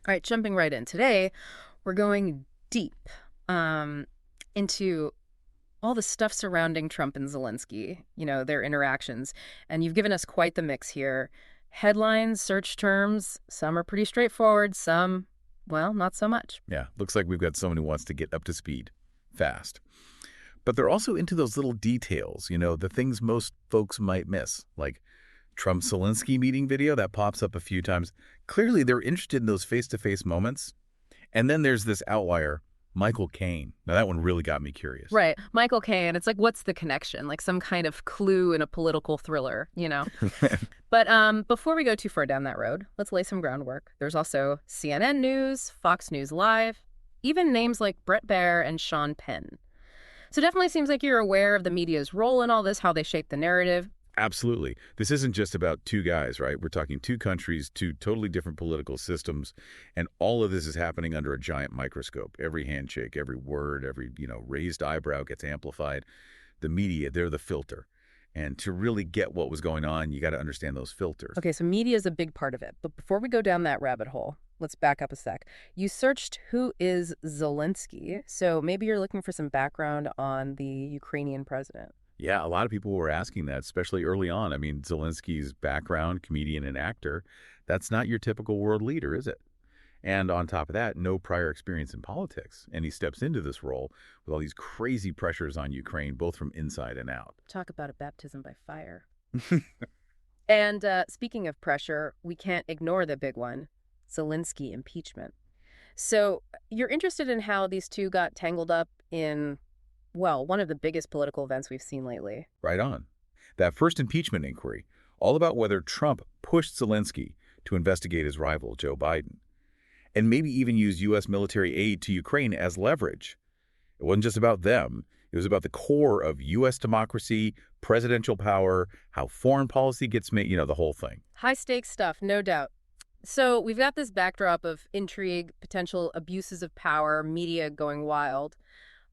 All right, jumping right in. Today, we're going deep um, into all the stuff surrounding Trump and Zelensky, their interactions. And you've given us quite the mix here. Headlines, search terms, some are pretty straightforward, some, well, not so much. Yeah, looks like we've got someone who wants to get up to speed fast. But they're also into those little details, the things most folks might miss, like Trump-Zelensky meeting video that pops up a few times. Clearly, they're interested in those face-to-face moments. And then there's this outlier, Michael Caine. Now, that one really got me curious. Right. Michael Caine, it's like, what's the connection? Like some kind of clue in a political thriller. But before we go too far down that road, let's lay some groundwork. There's also CNN News, Fox News Live, even names like Bret Baier and Sean Penn. So definitely seems like you're aware of the media's role in all this, how they shape the narrative. Absolutely. This isn't just about two guys, right? We're talking two countries, two totally different political systems, and all of this is happening under a giant microscope. Every handshake, every word, every, raised eyebrow gets amplified. The media, they're the filter. And to really get what was going on, you got to understand those filters. Okay, so media is a big part of it. But before we go down that rabbit hole, let's back up a sec. You searched who is Zelensky, so maybe you're looking for some background on the Ukrainian president. Yeah, a lot of people were asking that, especially early on. I mean, Zelensky's background, comedian and actor, that's not your typical world leader, is it? And on top of that, no prior experience in politics. And he steps into this role with all these crazy pressures on Ukraine, both from inside and out. Talk about a baptism by fire. And speaking of pressure, we can't ignore the big one, Zelensky impeachment. So you're interested in how these two got tangled up in, well, one of the biggest political events we've seen lately. Right on. That first impeachment inquiry, all about whether Trump pushed Zelensky to investigate his rival, Joe Biden, and maybe even use U.S. military aid to Ukraine as leverage. It wasn't just about them. It was about the core of U.S. democracy, presidential power, how foreign policy gets made, the whole thing. High-stakes stuff, no doubt. So we've got this backdrop of intrigue, potential abuses of power, media going wild.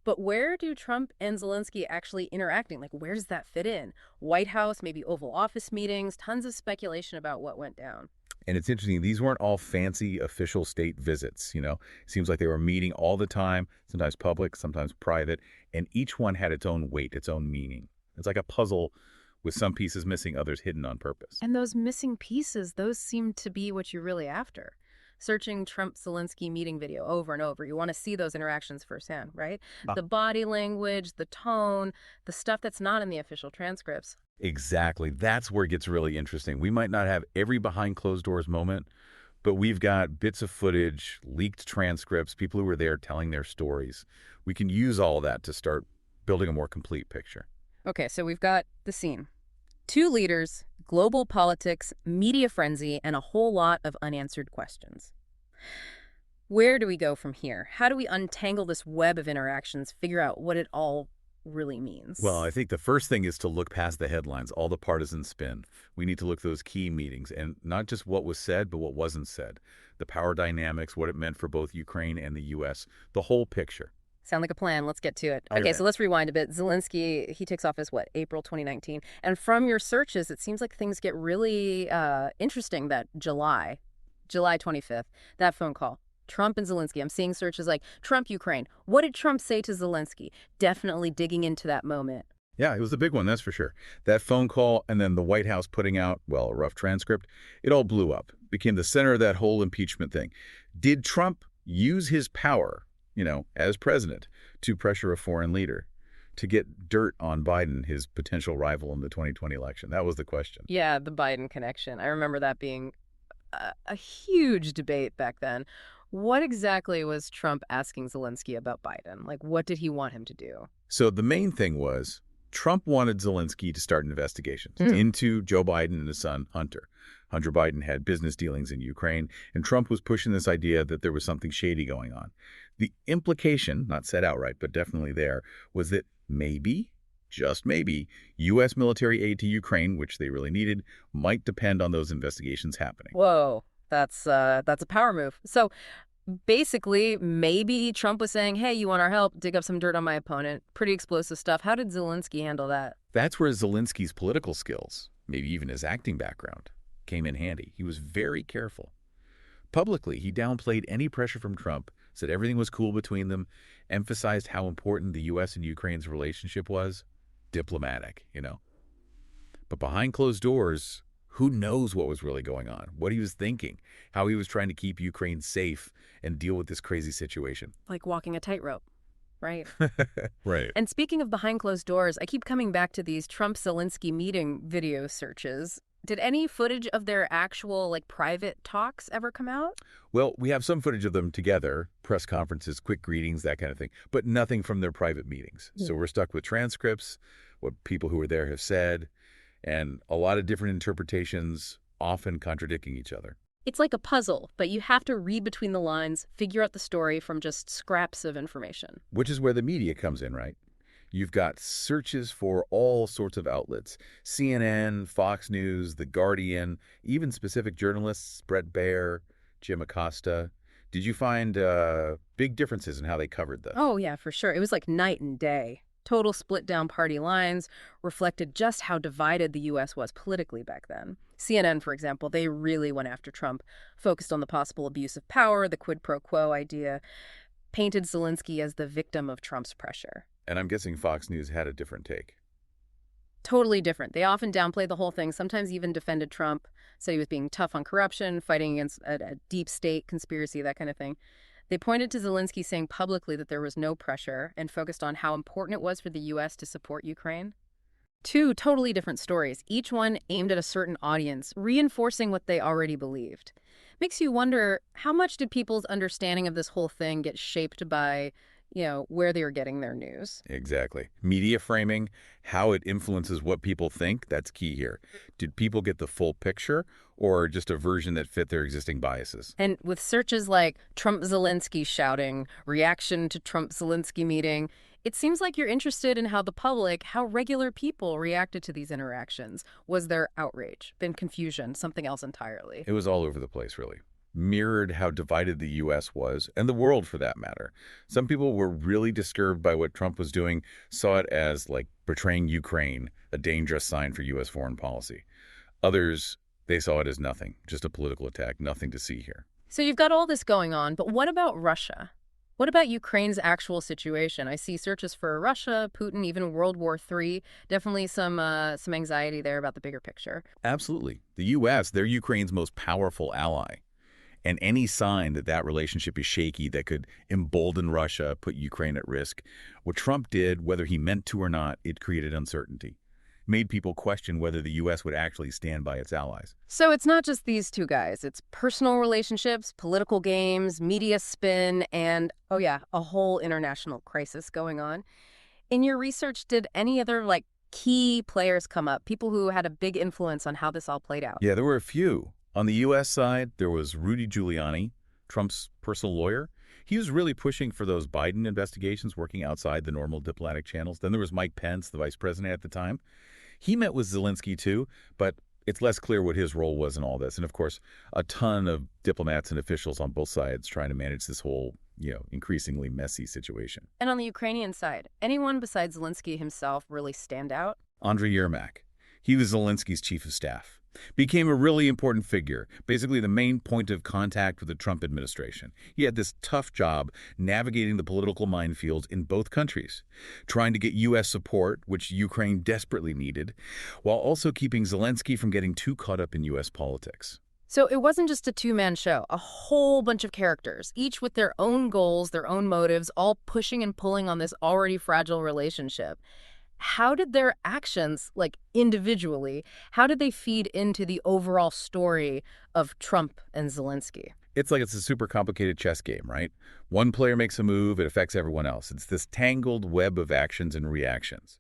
But where do Trump and Zelensky actually interacting? Like, where does that fit in? White House, maybe Oval Office meetings, tons of speculation about what went down. And it's interesting, these weren't all fancy official state visits, It seems like they were meeting all the time, sometimes public, sometimes private, and each one had its own weight, its own meaning. It's like a puzzle with some pieces missing, others hidden on purpose. And those missing pieces, those seem to be what you're really after. Searching Trump-Zelensky meeting video over and over, you want to see those interactions firsthand, right? The body language, the tone, the stuff that's not in the official transcripts. Exactly. That's where it gets really interesting. We might not have every behind closed doors moment, but we've got bits of footage, leaked transcripts, people who were there telling their stories. We can use all of that to start building a more complete picture. Okay, so we've got the scene. Two leaders, global politics, media frenzy, and a whole lot of unanswered questions. Where do we go from here? How do we untangle this web of interactions, figure out what it all really means? Well, I think the first thing is to look past the headlines, all the partisan spin. We need to look at those key meetings, and not just what was said, but what wasn't said. The power dynamics, what it meant for both Ukraine and the U.S., the whole picture. Sound like a plan. Let's get to it. Okay, so let's rewind a bit. Zelensky, he takes office, April 2019? And from your searches, it seems like things get really interesting that July 25th, that phone call. Trump and Zelensky. I'm seeing searches like Trump, Ukraine. What did Trump say to Zelensky? Definitely digging into that moment. Yeah, it was a big one, that's for sure. That phone call and then the White House putting out, well, a rough transcript, it all blew up, became the center of that whole impeachment thing. Did Trump use his power, as president, to pressure a foreign leader, to get dirt on Biden, his potential rival in the 2020 election? That was the question. Yeah, the Biden connection. I remember that being a huge debate back then. What exactly was Trump asking Zelensky about Biden? Like, what did he want him to do? So the main thing was Trump wanted Zelensky to start investigations into Joe Biden and his son, Hunter. Hunter Biden had business dealings in Ukraine, and Trump was pushing this idea that there was something shady going on. The implication, not said outright, but definitely there, was that maybe, just maybe, U.S. military aid to Ukraine, which they really needed, might depend on those investigations happening. Whoa, that's a power move. So basically, maybe Trump was saying, hey, you want our help? Dig up some dirt on my opponent. Pretty explosive stuff. How did Zelensky handle that? That's where Zelensky's political skills, maybe even his acting background, came in handy. He was very careful. Publicly, he downplayed any pressure from Trump, said everything was cool between them, emphasized how important the U.S. and Ukraine's relationship was. Diplomatic, you know. But behind closed doors, who knows what was really going on, what he was thinking, how he was trying to keep Ukraine safe and deal with this crazy situation. Like walking a tightrope, right? Right. And speaking of behind closed doors, I keep coming back to these Trump-Zelensky meeting video searches. Did any footage of their actual, like, private talks ever come out? Well, we have some footage of them together, press conferences, quick greetings, that kind of thing, but nothing from their private meetings. So we're stuck with transcripts, what people who were there have said, and a lot of different interpretations, often contradicting each other. It's like a puzzle, but you have to read between the lines, figure out the story from just scraps of information. Which is where the media comes in, right? You've got searches for all sorts of outlets. CNN, Fox News, The Guardian, even specific journalists, Brett Baier, Jim Acosta. Did you find big differences in how they covered this? Oh, yeah, for sure. It was like night and day. Total split down party lines reflected just how divided the U.S. was politically back then. CNN, for example, they really went after Trump, focused on the possible abuse of power, the quid pro quo idea, painted Zelensky as the victim of Trump's pressure. And I'm guessing Fox News had a different take. Totally different. They often downplayed the whole thing, sometimes even defended Trump, said he was being tough on corruption, fighting against a deep state conspiracy, that kind of thing. They pointed to Zelensky saying publicly that there was no pressure and focused on how important it was for the U.S. to support Ukraine. Two totally different stories, each one aimed at a certain audience, reinforcing what they already believed. Makes you wonder, how much did people's understanding of this whole thing get shaped by, where they were getting their news? Exactly. Media framing, how it influences what people think, that's key here. Did people get the full picture or just a version that fit their existing biases? And with searches like Trump-Zelensky shouting, reaction to Trump-Zelensky meeting, it seems like you're interested in how the public, how regular people reacted to these interactions. Was there outrage, been confusion, something else entirely? It was all over the place, really. Mirrored how divided the U.S. was, and the world for that matter. Some people were really disturbed by what Trump was doing, saw it as like betraying Ukraine, a dangerous sign for U.S. foreign policy. Others, they saw it as nothing, just a political attack, nothing to see here. So you've got all this going on, but what about Russia? What about Ukraine's actual situation? I see searches for Russia, Putin, even World War III. Definitely some anxiety there about the bigger picture. Absolutely. The U.S., they're Ukraine's most powerful ally. And any sign that that relationship is shaky that could embolden Russia, put Ukraine at risk, what Trump did, whether he meant to or not, it created uncertainty. Made people question whether the U.S. would actually stand by its allies. So it's not just these two guys. It's personal relationships, political games, media spin, and, oh yeah, a whole international crisis going on. In your research, did any other, key players come up, people who had a big influence on how this all played out? Yeah, there were a few. On the U.S. side, there was Rudy Giuliani, Trump's personal lawyer. He was really pushing for those Biden investigations, working outside the normal diplomatic channels. Then there was Mike Pence, the vice president at the time. He met with Zelensky, too, but it's less clear what his role was in all this. And, of course, a ton of diplomats and officials on both sides trying to manage this whole, increasingly messy situation. And on the Ukrainian side, anyone besides Zelensky himself really stand out? Andriy Yermak. He was Zelensky's chief of staff. Became a really important figure, basically the main point of contact with the Trump administration. He had this tough job navigating the political minefields in both countries, trying to get U.S. support, which Ukraine desperately needed, while also keeping Zelensky from getting too caught up in U.S. politics. So it wasn't just a two-man show, a whole bunch of characters, each with their own goals, their own motives, all pushing and pulling on this already fragile relationship. How did their actions, individually, how did they feed into the overall story of Trump and Zelensky? It's like it's a super complicated chess game, right? One player makes a move, it affects everyone else. It's this tangled web of actions and reactions.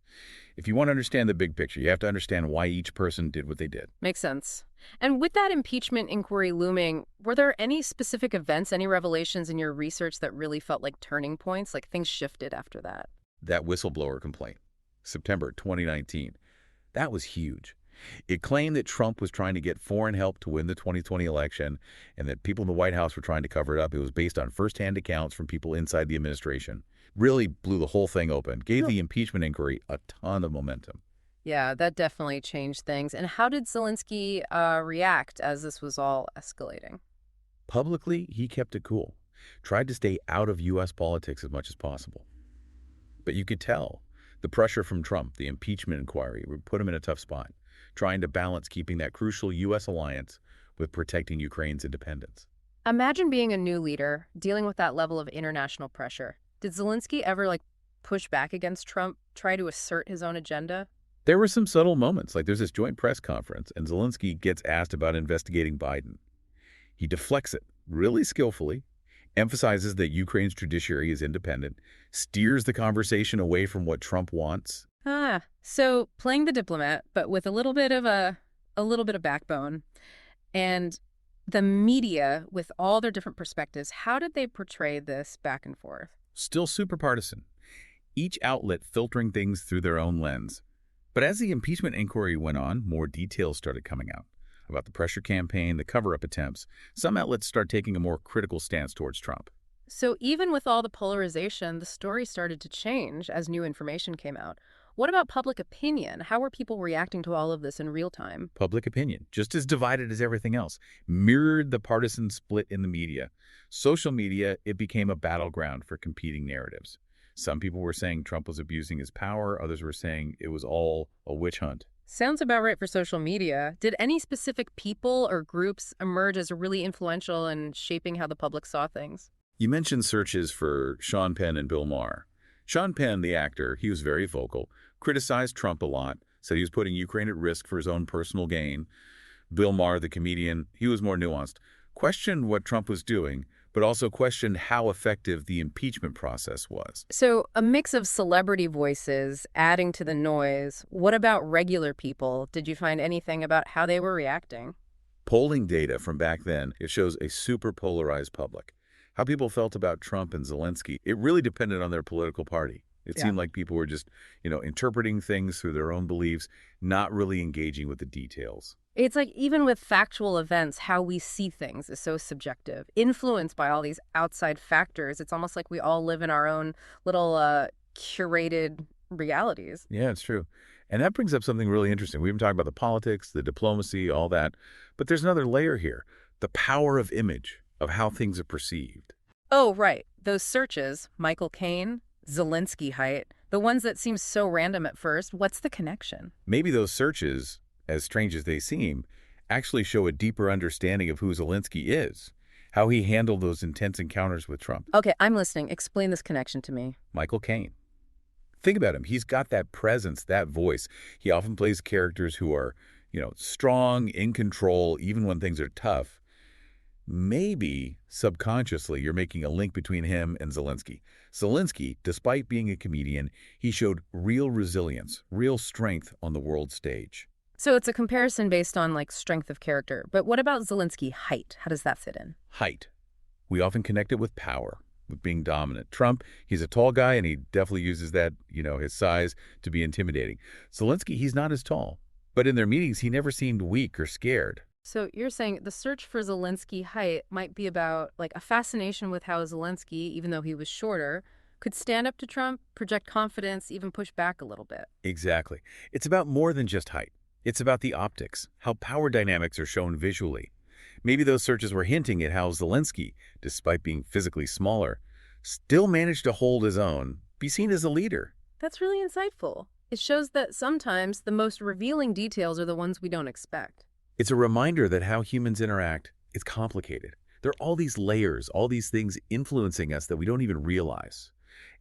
If you want to understand the big picture, you have to understand why each person did what they did. Makes sense. And with that impeachment inquiry looming, were there any specific events, any revelations in your research that really felt like turning points, like things shifted after that? That whistleblower complaint. September 2019. That was huge. It claimed that Trump was trying to get foreign help to win the 2020 election and that people in the White House were trying to cover it up. It was based on firsthand accounts from people inside the administration. Really blew the whole thing open. Gave the impeachment inquiry a ton of momentum. Yeah, that definitely changed things. And how did Zelensky react as this was all escalating? Publicly, he kept it cool, tried to stay out of U.S. politics as much as possible. But you could tell the pressure from Trump, the impeachment inquiry, would put him in a tough spot, trying to balance keeping that crucial U.S. alliance with protecting Ukraine's independence. Imagine being a new leader, dealing with that level of international pressure. Did Zelensky ever, push back against Trump, try to assert his own agenda? There were some subtle moments, like there's this joint press conference, and Zelensky gets asked about investigating Biden. He deflects it really skillfully, emphasizes that Ukraine's judiciary is independent, steers the conversation away from what Trump wants. So playing the diplomat, but with a little bit of backbone. And the media, with all their different perspectives, how did they portray this back and forth? Still super partisan, each outlet filtering things through their own lens. But as the impeachment inquiry went on, more details started coming out about the pressure campaign, the cover-up attempts. Some outlets start taking a more critical stance towards Trump. So even with all the polarization, the story started to change as new information came out. What about public opinion? How were people reacting to all of this in real time? Public opinion, just as divided as everything else, mirrored the partisan split in the media. Social media, it became a battleground for competing narratives. Some people were saying Trump was abusing his power. Others were saying it was all a witch hunt. Sounds about right for social media. Did any specific people or groups emerge as really influential in shaping how the public saw things? You mentioned searches for Sean Penn and Bill Maher. Sean Penn, the actor, he was very vocal, criticized Trump a lot, said he was putting Ukraine at risk for his own personal gain. Bill Maher, the comedian, he was more nuanced, questioned what Trump was doing, but also questioned how effective the impeachment process was. So a mix of celebrity voices adding to the noise. What about regular people? Did you find anything about how they were reacting? Polling data from back then, it shows a super polarized public. How people felt about Trump and Zelensky, it really depended on their political party. It seemed like people were just, interpreting things through their own beliefs, not really engaging with the details. It's like even with factual events, how we see things is so subjective, influenced by all these outside factors. It's almost like we all live in our own little curated realities. Yeah, it's true. And that brings up something really interesting. We've been talking about the politics, the diplomacy, all that. But there's another layer here, the power of image, of how things are perceived. Oh, right. Those searches, Michael Caine, Zelensky height, the ones that seem so random at first, what's the connection? Maybe those searches, as strange as they seem, actually show a deeper understanding of who Zelensky is, how he handled those intense encounters with Trump. Okay, I'm listening. Explain this connection to me. Michael Caine. Think about him. He's got that presence, that voice. He often plays characters who are, strong, in control, even when things are tough. Maybe subconsciously you're making a link between him and Zelensky. Zelensky, despite being a comedian, he showed real resilience, real strength on the world stage. So it's a comparison based on strength of character. But what about Zelensky height? How does that fit in? Height. We often connect it with power, with being dominant. Trump, he's a tall guy and he definitely uses that, his size to be intimidating. Zelensky, he's not as tall. But in their meetings, he never seemed weak or scared. So you're saying the search for Zelensky height might be about a fascination with how Zelensky, even though he was shorter, could stand up to Trump, project confidence, even push back a little bit. Exactly. It's about more than just height. It's about the optics, how power dynamics are shown visually. Maybe those searches were hinting at how Zelensky, despite being physically smaller, still managed to hold his own, be seen as a leader. That's really insightful. It shows that sometimes the most revealing details are the ones we don't expect. It's a reminder that how humans interact is complicated. There are all these layers, all these things influencing us that we don't even realize.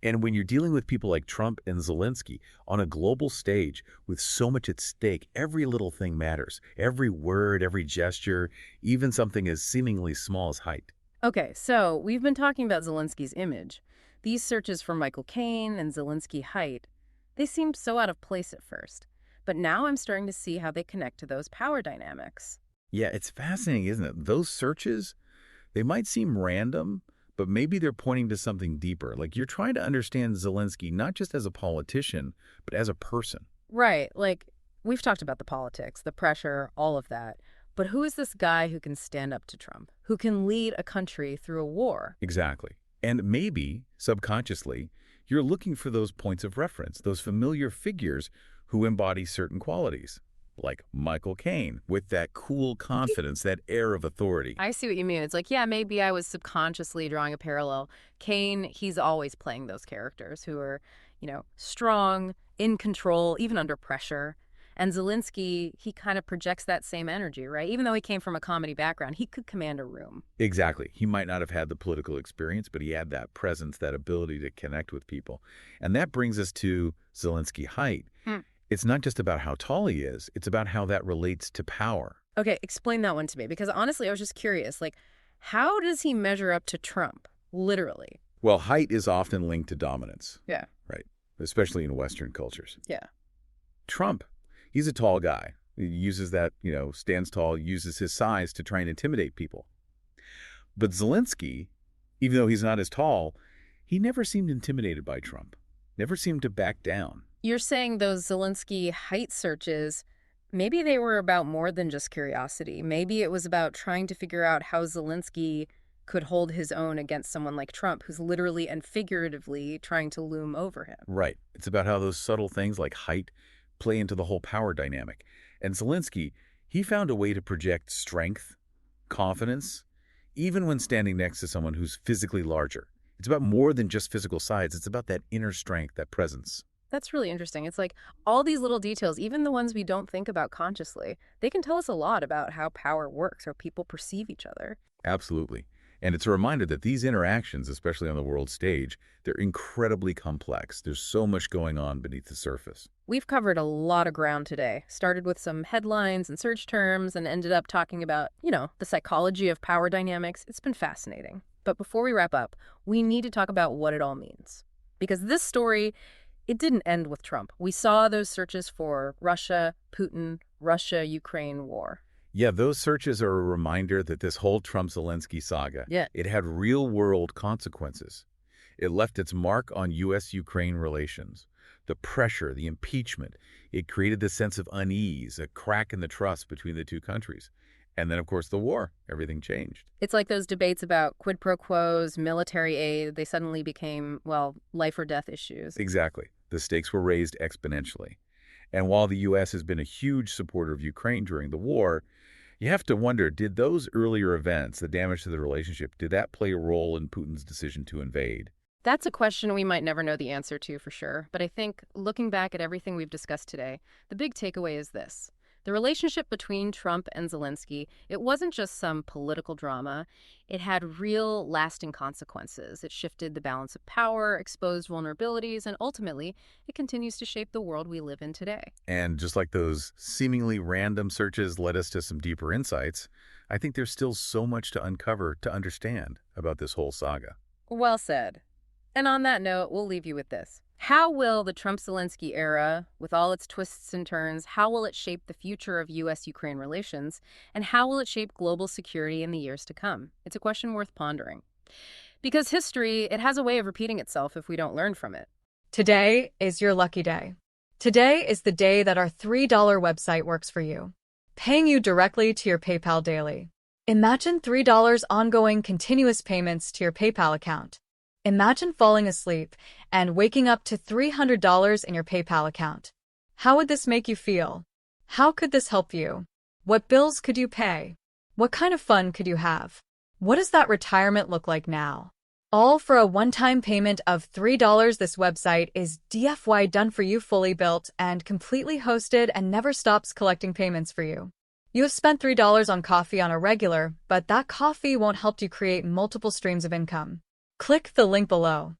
And when you're dealing with people like Trump and Zelensky on a global stage with so much at stake, every little thing matters. Every word, every gesture, even something as seemingly small as height. Okay, so we've been talking about Zelensky's image. These searches for Michael Caine and Zelensky height, they seemed so out of place at first. But now I'm starting to see how they connect to those power dynamics. Yeah, it's fascinating, isn't it? Those searches, they might seem random, but maybe they're pointing to something deeper. Like you're trying to understand Zelensky not just as a politician, but as a person. Right. We've talked about the politics, the pressure, all of that. But who is this guy who can stand up to Trump, who can lead a country through a war? Exactly. And maybe, subconsciously, you're looking for those points of reference, those familiar figures who embody certain qualities, like Michael Caine, with that cool confidence, that air of authority. I see what you mean. It's like, yeah, maybe I was subconsciously drawing a parallel. Kane, he's always playing those characters who are, strong, in control, even under pressure. And Zelensky, he kind of projects that same energy, right? Even though he came from a comedy background, he could command a room. Exactly. He might not have had the political experience, but he had that presence, that ability to connect with people. And that brings us to Zelensky height. It's not just about how tall he is, it's about how that relates to power. Okay, explain that one to me, because honestly, I was just curious, like, how does he measure up to Trump, literally? Well, height is often linked to dominance. Yeah. Right. Especially in Western cultures. Yeah. Trump, he's a tall guy. He uses that, stands tall, uses his size to try and intimidate people. But Zelensky, even though he's not as tall, he never seemed intimidated by Trump, never seemed to back down. You're saying those Zelensky height searches, maybe they were about more than just curiosity. Maybe it was about trying to figure out how Zelensky could hold his own against someone like Trump, who's literally and figuratively trying to loom over him. Right. It's about how those subtle things like height play into the whole power dynamic. And Zelensky, he found a way to project strength, confidence, even when standing next to someone who's physically larger. It's about more than just physical size. It's about that inner strength, that presence. That's really interesting. It's like all these little details, even the ones we don't think about consciously, they can tell us a lot about how power works or people perceive each other. Absolutely. And it's a reminder that these interactions, especially on the world stage, they're incredibly complex. There's so much going on beneath the surface. We've covered a lot of ground today. Started with some headlines and search terms and ended up talking about, the psychology of power dynamics. It's been fascinating. But before we wrap up, we need to talk about what it all means. Because this story, it didn't end with Trump. We saw those searches for Russia, Putin, Russia-Ukraine war. Yeah, those searches are a reminder that this whole Trump-Zelensky saga, it had real-world consequences. It left its mark on U.S.-Ukraine relations. The pressure, the impeachment, it created this sense of unease, a crack in the trust between the two countries. And then, of course, the war. Everything changed. It's like those debates about quid pro quos, military aid. They suddenly became, life or death issues. Exactly. The stakes were raised exponentially. And while the U.S. has been a huge supporter of Ukraine during the war, you have to wonder, did those earlier events, the damage to the relationship, did that play a role in Putin's decision to invade? That's a question we might never know the answer to for sure. But I think looking back at everything we've discussed today, the big takeaway is this. The relationship between Trump and Zelensky, it wasn't just some political drama. It had real, lasting consequences. It shifted the balance of power, exposed vulnerabilities, and ultimately, it continues to shape the world we live in today. And just like those seemingly random searches led us to some deeper insights, I think there's still so much to uncover, to understand about this whole saga. Well said. And on that note, we'll leave you with this. How will the Trump-Zelensky era, with all its twists and turns, how will it shape the future of U.S.-Ukraine relations? And how will it shape global security in the years to come? It's a question worth pondering. Because history, it has a way of repeating itself if we don't learn from it. Today is your lucky day. Today is the day that our $3 website works for you, paying you directly to your PayPal daily. Imagine $3 ongoing continuous payments to your PayPal account. Imagine falling asleep and waking up to $300 in your PayPal account. How would this make you feel? How could this help you? What bills could you pay? What kind of fun could you have? What does that retirement look like now? All for a one-time payment of $3. This website is DFY done for you, fully built and completely hosted, and never stops collecting payments for you. You have spent $3 on coffee on a regular, but that coffee won't help you create multiple streams of income. Click the link below.